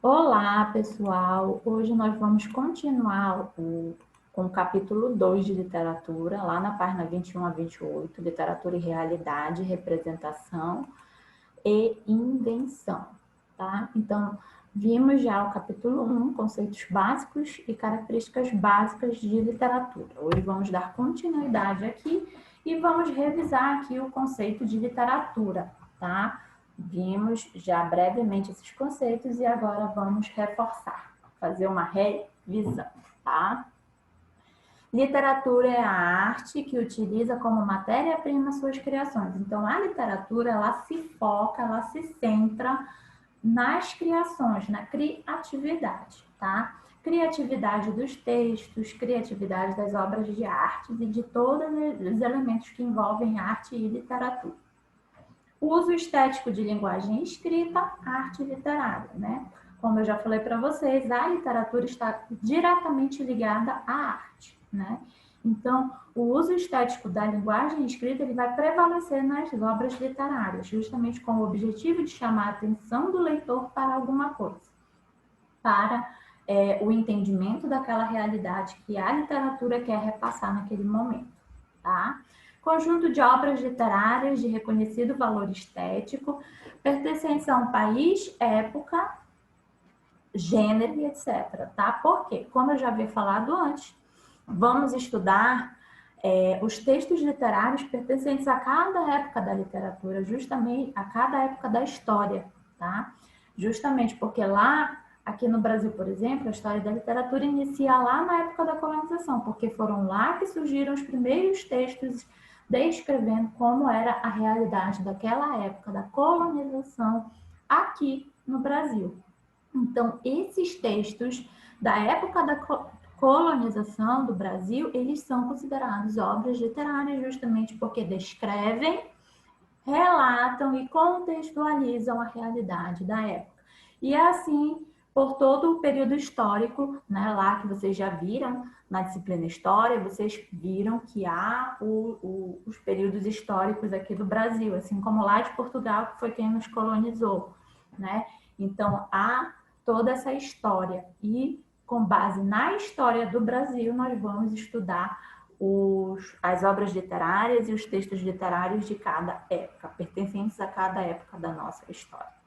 Olá, pessoal! Hoje nós vamos continuar com o capítulo 2 de literatura, lá na página 21 a 28, literatura e realidade, representação e invenção, tá? Então, vimos já o capítulo 1, conceitos básicos e características básicas de literatura. Hoje vamos dar continuidade aqui e vamos revisar aqui o conceito de literatura, tá? Vimos já brevemente esses conceitos e agora vamos reforçar, fazer uma revisão, tá? Literatura é a arte que utiliza como matéria-prima suas criações. Então, a literatura, ela se foca, ela se centra nas criações, na criatividade, tá? Criatividade dos textos, criatividade das obras de arte e de todos os elementos que envolvem arte e literatura. Uso estético de linguagem escrita, arte literária, né? Como eu já falei para vocês, a literatura está diretamente ligada à arte, né? Então, o uso estético da linguagem escrita ele vai prevalecer nas obras literárias, justamente com o objetivo de chamar a atenção do leitor para alguma coisa, para o entendimento daquela realidade que a literatura quer repassar naquele momento, tá? Conjunto de obras literárias de reconhecido valor estético, pertencentes a um país, época, gênero e etc, tá? Porque, como eu já havia falado antes, vamos estudar os textos literários pertencentes a cada época da literatura, justamente a cada época da história, tá? Justamente porque lá, aqui no Brasil, por exemplo, a história da literatura inicia lá na época da colonização, porque foram lá que surgiram os primeiros textos descrevendo como era a realidade daquela época da colonização aqui no Brasil. Então, esses textos da época da colonização do Brasil, eles são considerados obras literárias justamente porque descrevem, relatam e contextualizam a realidade da época. E é assim por todo o período histórico, né, lá que vocês já viram na disciplina História, vocês viram que há os períodos históricos aqui do Brasil, assim como lá de Portugal, que foi quem nos colonizou, né? Então, há toda essa história e com base na história do Brasil, nós vamos estudar as obras literárias e os textos literários de cada época, pertencentes a cada época da nossa história.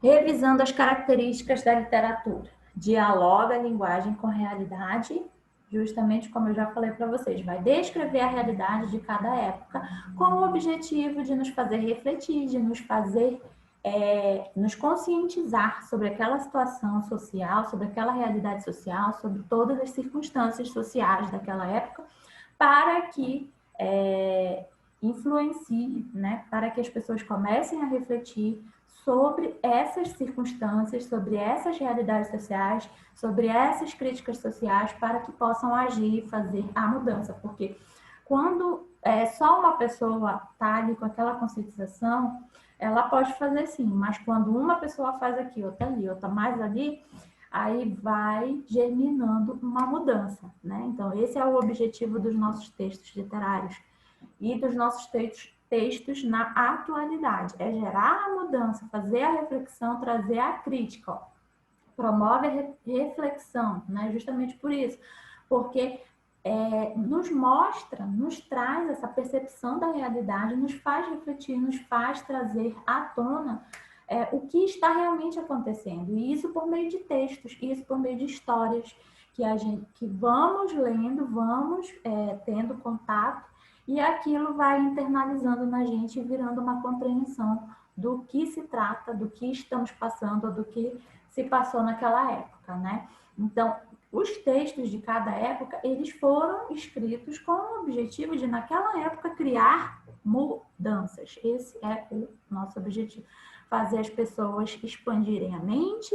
Revisando as características da literatura. Dialoga a linguagem com a realidade, justamente como eu já falei para vocês, vai descrever a realidade de cada época com o objetivo de nos fazer refletir, de nos fazer nos conscientizar sobre aquela situação social, sobre aquela realidade social, sobre todas as circunstâncias sociais daquela época, para que influencie, né, para que as pessoas comecem a refletir sobre essas circunstâncias, sobre essas realidades sociais, sobre essas críticas sociais, para que possam agir e fazer a mudança. Porque quando só uma pessoa está ali com aquela conscientização, ela pode fazer sim, mas quando uma pessoa faz aqui, outra ali, outra mais ali, aí vai germinando uma mudança, né? Então, esse é o objetivo dos nossos textos literários e dos nossos textos na atualidade, é gerar a mudança, fazer a reflexão, trazer a crítica, ó. Promove a reflexão, né? Justamente por isso, porque nos mostra, nos traz essa percepção da realidade, nos faz refletir, nos faz trazer à tona o que está realmente acontecendo. E isso por meio de textos, isso por meio de histórias que vamos lendo, vamos tendo contato, e aquilo vai internalizando na gente e virando uma compreensão do que se trata, do que estamos passando, do que se passou naquela época, né? Então, os textos de cada época, eles foram escritos com o objetivo de, naquela época, criar mudanças. Esse é o nosso objetivo. Fazer as pessoas expandirem a mente,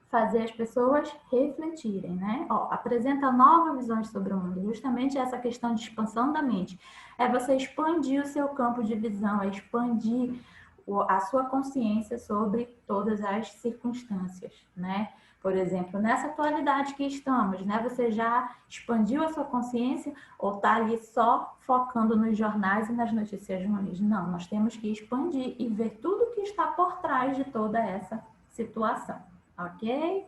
fazer as pessoas refletirem, né? Ó, apresenta novas visões sobre o mundo. Justamente essa questão de expansão da mente. É você expandir o seu campo de visão, é expandir a sua consciência sobre todas as circunstâncias, né? Por exemplo, nessa atualidade que estamos, né? Você já expandiu a sua consciência ou está ali só focando nos jornais e nas notícias ruins? Não, nós temos que expandir e ver tudo que está por trás de toda essa situação, ok?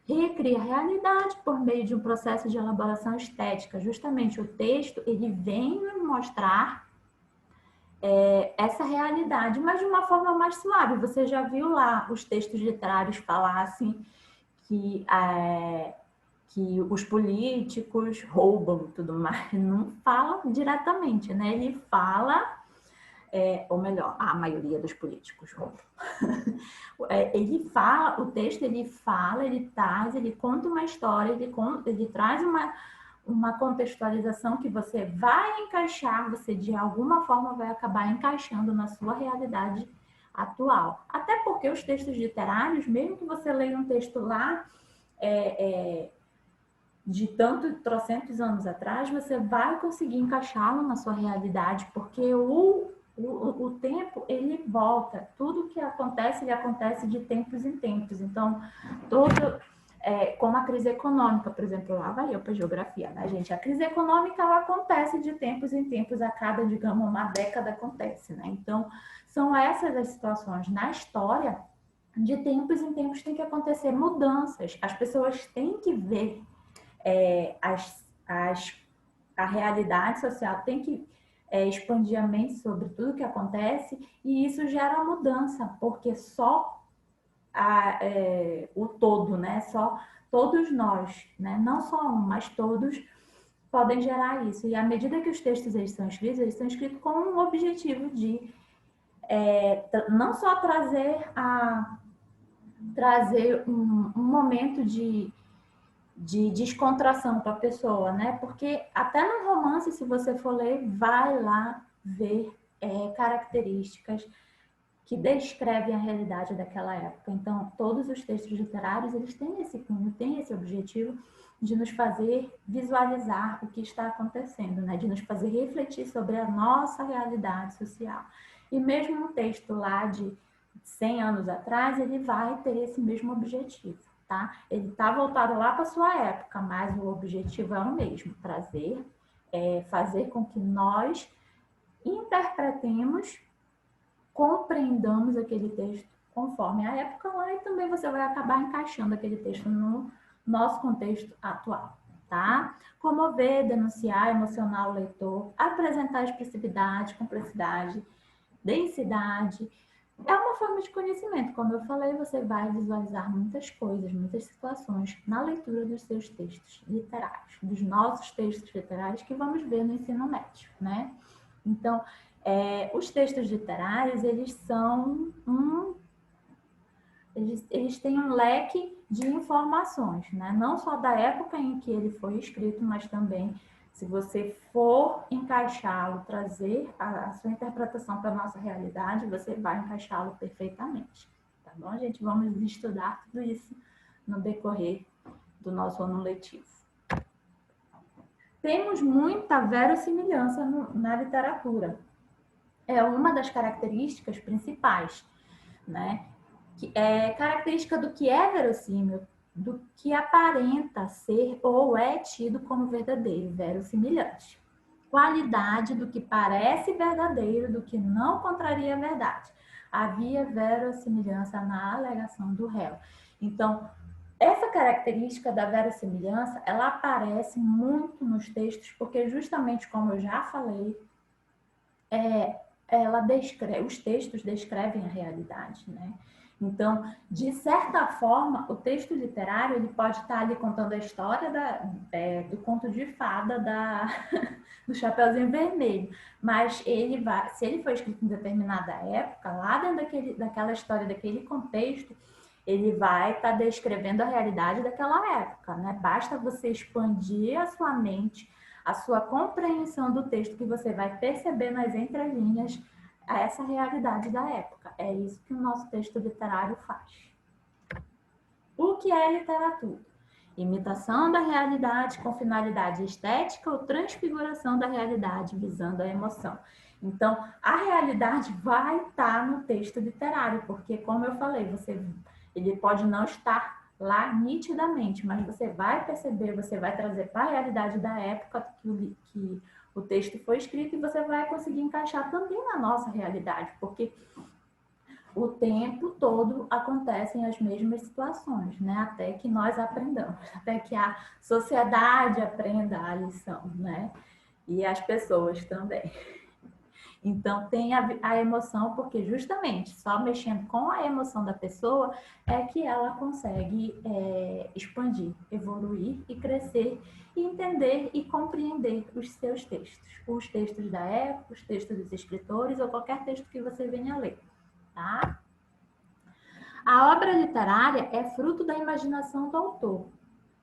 Recria a realidade por meio de um processo de elaboração estética. Justamente o texto, ele vem nos mostrar essa realidade, mas de uma forma mais suave. Você já viu lá os textos literários falassem que os políticos roubam e tudo mais? Não fala diretamente, né? Ele fala, ou melhor, a maioria dos políticos roubam. Ele fala, o texto ele fala, ele traz, ele conta uma história, ele traz uma contextualização que você vai encaixar, você de alguma forma vai acabar encaixando na sua realidade atual. Até porque os textos literários, mesmo que você leia um texto lá de trocentos anos atrás, você vai conseguir encaixá-lo na sua realidade, porque o tempo, ele volta. Tudo que acontece, ele acontece de tempos em tempos. Então, como a crise econômica, por exemplo, lá vai eu para a geografia, né, gente? A crise econômica, ela acontece de tempos em tempos, a cada, digamos, uma década acontece, né? Então, são essas as situações na história, de tempos em tempos tem que acontecer mudanças. As pessoas têm que ver a realidade social, tem que expandir a mente sobre tudo que acontece, e isso gera mudança, porque só o todo, né? Só todos nós, né? Não só um, mas todos podem gerar isso. E à medida que os textos eles são escritos com o objetivo de não só trazer um momento de descontração para a pessoa, né? Porque até no romance, se você for ler, vai lá ver características que descrevem a realidade daquela época. Então, todos os textos literários, eles têm esse cunho, têm esse objetivo de nos fazer visualizar o que está acontecendo, né? De nos fazer refletir sobre a nossa realidade social. E mesmo um texto lá de 100 anos atrás, ele vai ter esse mesmo objetivo, tá? Ele está voltado lá para a sua época, mas o objetivo é o mesmo, fazer com que nós interpretemos, compreendamos aquele texto conforme a época lá, e também você vai acabar encaixando aquele texto no nosso contexto atual, tá? Comover, denunciar, emocionar o leitor, apresentar expressividade, complexidade, densidade. É uma forma de conhecimento. Como eu falei, você vai visualizar muitas coisas, muitas situações na leitura dos seus textos literários, dos nossos textos literários que vamos ver no ensino médio, né? Então, os textos literários, eles têm um leque de informações, né? Não só da época em que ele foi escrito, mas também, se você for encaixá-lo, trazer a sua interpretação para a nossa realidade, você vai encaixá-lo perfeitamente. Tá bom, gente? Vamos estudar tudo isso no decorrer do nosso ano letivo. Temos muita verossimilhança na literatura. É uma das características principais, né? Característica do que é verossímil, do que aparenta ser ou é tido como verdadeiro, verossimilhante. Qualidade do que parece verdadeiro, do que não contraria a verdade. Havia verossimilhança na alegação do réu. Então, essa característica da verossimilhança, ela aparece muito nos textos, porque justamente como eu já falei, os textos descrevem a realidade, né? Então, de certa forma, o texto literário ele pode estar ali contando a história do conto de fada do Chapeuzinho Vermelho, mas se ele foi escrito em determinada época, lá dentro daquela história, daquele contexto, ele vai estar descrevendo a realidade daquela época, né? Basta você expandir a sua mente, a sua compreensão do texto, que você vai perceber nas entrelinhas essa realidade da época. É isso que o nosso texto literário faz. O que é literatura? Imitação da realidade com finalidade estética ou transfiguração da realidade visando a emoção. Então, a realidade vai estar no texto literário, porque, como eu falei, ele pode não estar lá nitidamente, mas você vai perceber, você vai trazer para a realidade da época que o texto foi escrito e você vai conseguir encaixar também na nossa realidade, porque o tempo todo acontecem as mesmas situações, né? Até que nós aprendamos, até que a sociedade aprenda a lição, né? E as pessoas também. Então, tem a emoção, porque justamente só mexendo com a emoção da pessoa é que ela consegue expandir, evoluir e crescer, e entender e compreender os seus textos. Os textos da época, os textos dos escritores ou qualquer texto que você venha ler, tá? A obra literária é fruto da imaginação do autor,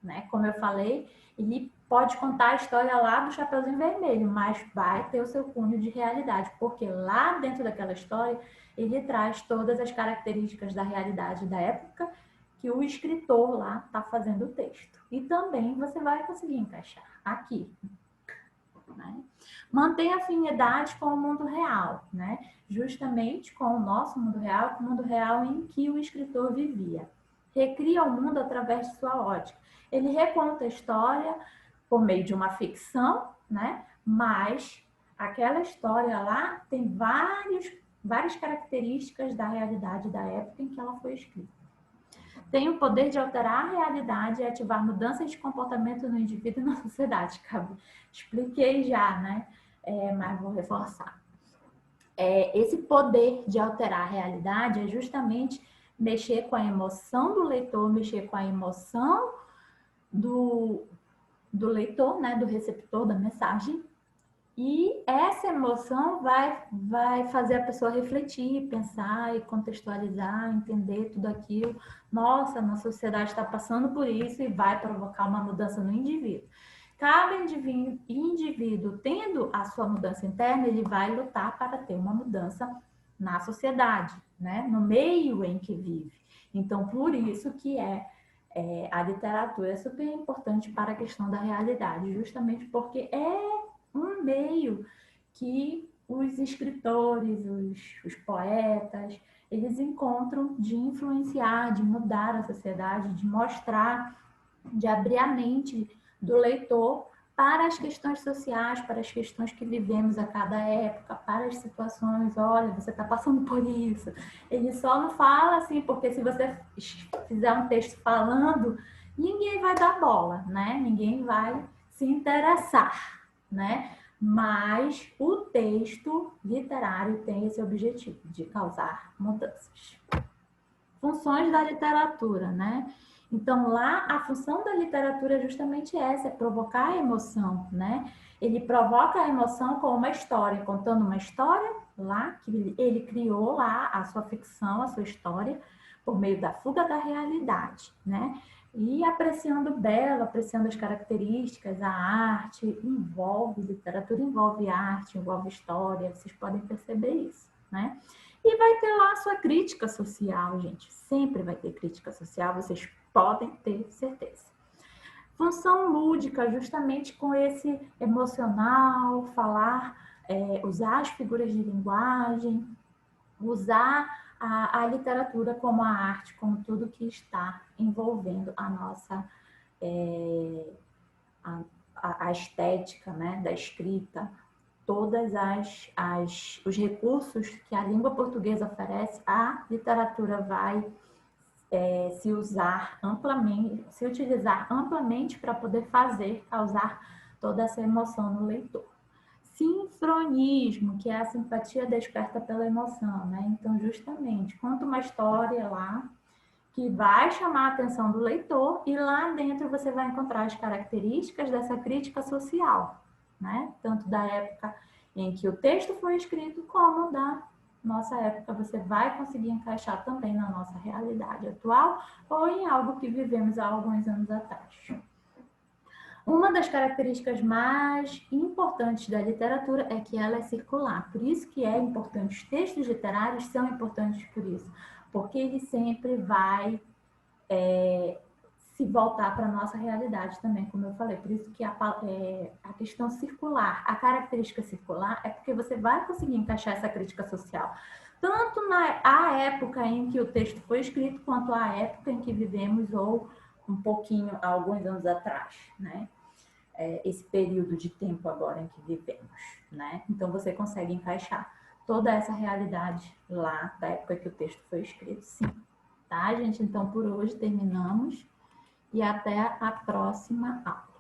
né? Como eu falei, ele pode contar a história lá do Chapeuzinho Vermelho, mas vai ter o seu cunho de realidade, porque lá dentro daquela história ele traz todas as características da realidade da época que o escritor lá está fazendo o texto. E também você vai conseguir encaixar aqui, né? Mantém afinidade com o mundo real, né? Justamente com o nosso mundo real, com o mundo real em que o escritor vivia. Recria o mundo através de sua ótica. Ele reconta a história por meio de uma ficção, né? Mas aquela história lá tem várias características da realidade da época em que ela foi escrita. Tem o poder de alterar a realidade e ativar mudanças de comportamento no indivíduo e na sociedade. Expliquei já, né? Mas vou reforçar. Esse poder de alterar a realidade é justamente mexer com a emoção do leitor, mexer com a emoção do leitor, né? Do receptor da mensagem. E essa emoção vai fazer a pessoa refletir, pensar e contextualizar, entender tudo aquilo. Nossa, nossa sociedade está passando por isso e vai provocar uma mudança no indivíduo. Cada indivíduo tendo a sua mudança interna, ele vai lutar para ter uma mudança na sociedade, né? No meio em que vive. Então, por isso que a literatura é super importante para a questão da realidade, justamente porque é um meio que os escritores, os poetas, eles encontram de influenciar, de mudar a sociedade, de mostrar, de abrir a mente do leitor para as questões sociais, para as questões que vivemos a cada época, para as situações, olha, você está passando por isso. Ele só não fala assim, porque se você fizer um texto falando, ninguém vai dar bola, né? Ninguém vai se interessar, né? Mas o texto literário tem esse objetivo de causar mudanças. Funções da literatura, né? Então, lá, a função da literatura é justamente essa, é provocar a emoção, né? Ele provoca a emoção com uma história, contando uma história lá, que ele criou lá a sua ficção, a sua história, por meio da fuga da realidade, né? E apreciando o belo, apreciando as características, a arte envolve, literatura envolve arte, envolve história, vocês podem perceber isso, né? E vai ter lá a sua crítica social, gente. Sempre vai ter crítica social, vocês podem ter certeza. Função lúdica, justamente com esse emocional, falar, usar as figuras de linguagem, usar a literatura como a arte, como tudo que está envolvendo a nossa a estética, né, da escrita, todas os recursos que a língua portuguesa oferece, a literatura vai se utilizar amplamente para poder causar toda essa emoção no leitor. Sinfronismo, que é a simpatia desperta pela emoção, né? Então, justamente, conta uma história lá que vai chamar a atenção do leitor e lá dentro você vai encontrar as características dessa crítica social, né? Tanto da época em que o texto foi escrito, como da nossa época. Você vai conseguir encaixar também na nossa realidade atual ou em algo que vivemos há alguns anos atrás. Uma das características mais importantes da literatura é que ela é circular. Por isso que é importante, os textos literários são importantes por isso, porque ele sempre vai se voltar para a nossa realidade também, como eu falei. Por isso que a questão circular, a característica circular é porque você vai conseguir encaixar essa crítica social, tanto na época em que o texto foi escrito, quanto a época em que vivemos, ou um pouquinho, há alguns anos atrás, né? Esse período de tempo agora em que vivemos, né? Então, você consegue encaixar toda essa realidade lá da época que o texto foi escrito, sim. Tá, gente? Então, por hoje terminamos e até a próxima aula.